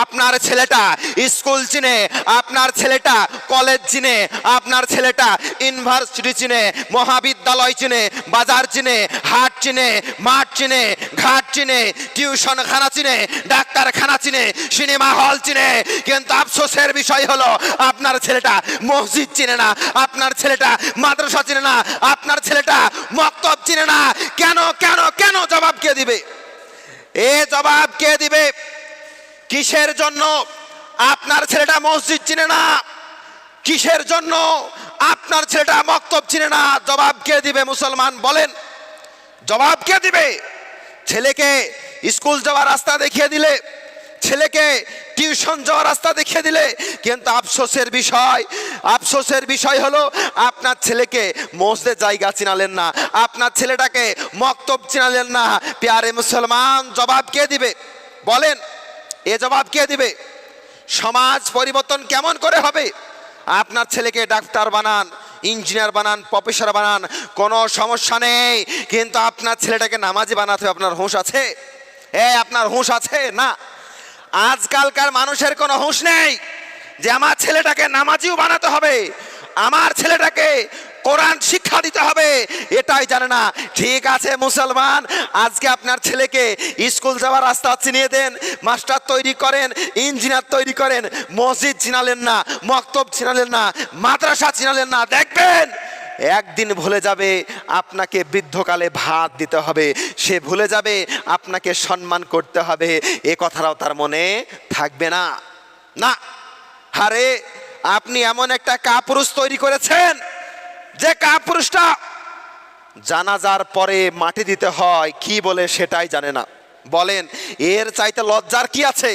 আপনার ছেলেটা স্কুল চিনে, আপনার ছেলেটা কলেজ চিনে, আপনার ছেলেটা ইউনিভার্সিটি চিনে, মহাবিদ্যালয় চিনে, বাজার চিনে, হাট চিনে, মাঠ চিনে, ঘাট চিনে, টিউশন খানা চিনে, ডাক্তারখানা চিনে, সিনেমা হল চিনে। কিন্তু আফসোসের বিষয় হলো আপনার ছেলেটা মসজিদ চিনে না, আপনার ছেলেটা মাদ্রাসা চিনে না, আপনার ছেলেটা মক্তব চিনে না। কেন কেন কেন? জবাব কে দিবে? এ জবাব কে দিবে? কিসের জন্য আপনার ছেলেটা মসজিদ চিনে না? কিসের জন্য আপনার ছেলেটা মক্তব চিনে না? জবাব কে দিবে? মুসলমান বলেন, জবাব কে দিবে? ছেলেকে স্কুল যাওয়ার রাস্তা দেখিয়ে দিলে, ছেলেকে টিউশন যাওয়ার রাস্তা দেখিয়ে দিলে, কিন্তু আফসোসের বিষয় হলো আপনার ছেলেকে মসজিদের জায়গা চিনালেন না, আপনার ছেলেটাকে মক্তব চিনালেন না। প্যারে মুসলমান, জবাব কে দিবে বলেন? এ জবাব কে দিবে? সমাজ পরিবর্তন কেমন করে হবে? আপনার ছেলেকে ডাক্তার বানান, ইঞ্জিনিয়ার বানান, প্রফেসর বানান, কোনো সমস্যা নেই, কিন্তু আপনার ছেলেটাকে নামাজি বানাতে হবে। আপনার হুঁশ আছে? আপনার হুঁশ আছে? না। আজকালকার মানুষের কোনো হুঁশ নেই যে আমার ছেলেটাকে নামাজিও বানাতে হবে, আমার ছেলেটাকে কোরআন শিক্ষা দিতে হবে, এটাই জানে না। ঠিক আছে মুসলমান, আজকে আপনার ছেলেকে স্কুল যাওয়ার রাস্তা চিনিয়ে দেন, মাস্টার তৈরি করেন, ইঞ্জিনিয়ার তৈরি করেন, মসজিদ চিনালেন না, মক্তব চিনালেন না, মাদ্রাসা চিনালেন না, দেখবেন একদিন ভুলে যাবে আপনাকে বৃদ্ধকালে ভাত দিতে হবে, সে ভুলে যাবে আপনাকে সম্মান করতে হবে। এ কথাটাও তার মনে থাকবে না। না, আরে আপনি এমন একটা কাপুরুষ তৈরি করেছেন যে কাপুরুষটা জানাজার পরে মাটি দিতে হয় কি বলে সেটাই জানে না। বলেন, এর চাইতে লজ্জার কি আছে?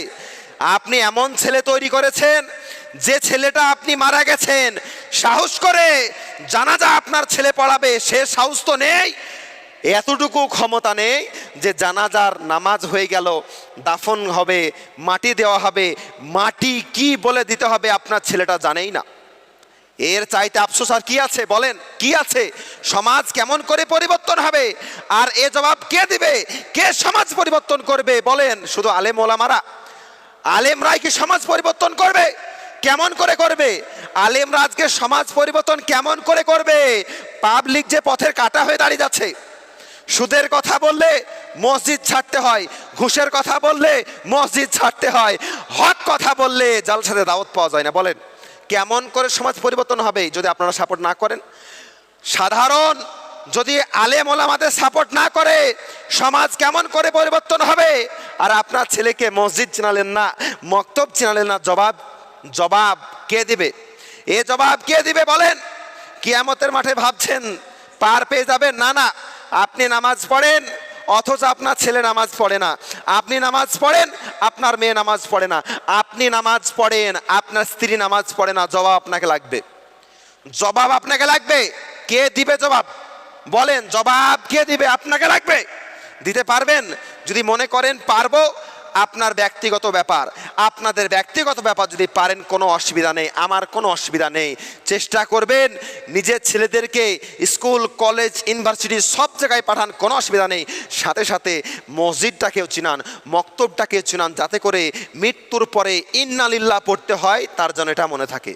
আপনি এমন ছেলে তৈরি করেছেন যে ছেলেটা আপনি মারা গেছেন, সাহস করে জানাজা আপনার ছেলে পড়াবে, সে সাহস তো নেই, এতটুকু ক্ষমতা নেই যে জানাজার নামাজ হয়ে গেল, দাফন হবে, মাটি দেওয়া হবে, মাটি কি বলে দিতে হবে আপনার ছেলেটা জানেই না। এর চাইতে আফসোস আর কি আছে? বলেন, কি আছে? সমাজ কেমন করে পরিবর্তন হবে? আর এ জবাব কে দিবে? কে সমাজ পরিবর্তন করবে? বলেন, শুধু আলেম ওলামারা? আলেমরাই কি সমাজ পরিবর্তন করবে? কেমন করে করবে? আলেমরা আজকে সমাজ পরিবর্তন কেমন করে করবে? পাবলিক যে পথের কাটা হয়ে দাঁড়িয়ে যাচ্ছে, সুদের কথা বললে মসজিদ ছাড়তে হয়, ঘুষের কথা বললে মসজিদ ছাড়তে হয়, হক কথা বললে জালসাতে দাওয়াত পাওয়া যায় না। বলেন, কেমন করে সমাজ পরিবর্তন হবে যদি আপনারা সাপোর্ট না করেন? সাধারণ যদি আলেম ওলামাদের সাপোর্ট না করে সমাজ কেমন করে পরিবর্তন হবে? আর আপনার ছেলেকে মসজিদ চিনালেন না, মক্তব চিনালেন না, জবাব কে দিবে? এ জবাব কে দিবে বলেন? কিয়ামতের মাঠে ভাবছেন পার পেয়ে যাবেন? না না, আপনি নামাজ পড়েন অথচ আপনার ছেলে নামাজ পড়ে না, আপনি নামাজ পড়েন আপনার মেয়ে নামাজ পড়ে না, আপনি নামাজ পড়েন আপনার স্ত্রী নামাজ পড়ে না, জবাব আপনাকে লাগবে, জবাব আপনাকে লাগবে। কে দিবে জবাব? বলেন, জবাব কে দিবে? আপনাকে লাগবে। দিতে পারবেন? যদি মনে করেন পারবো, আপনার ব্যক্তিগত ব্যাপার, আপনাদের ব্যক্তিগত ব্যাপার, যদি পারেন কোনো অসুবিধা নেই, আমার কোনো অসুবিধা নেই। চেষ্টা করবেন নিজের ছেলেদেরকে স্কুল, কলেজ, ইউনিভার্সিটি সব জায়গায় পাঠান, কোনো অসুবিধা নেই। সাথে সাথে মসজিদটাকেও চিনান, মক্তবটাকেও চিনান, যাতে করে মৃত্যুর পরে ইন্না লিল্লাহ পড়তে হয়, তার জন্য এটা মনে থাকে।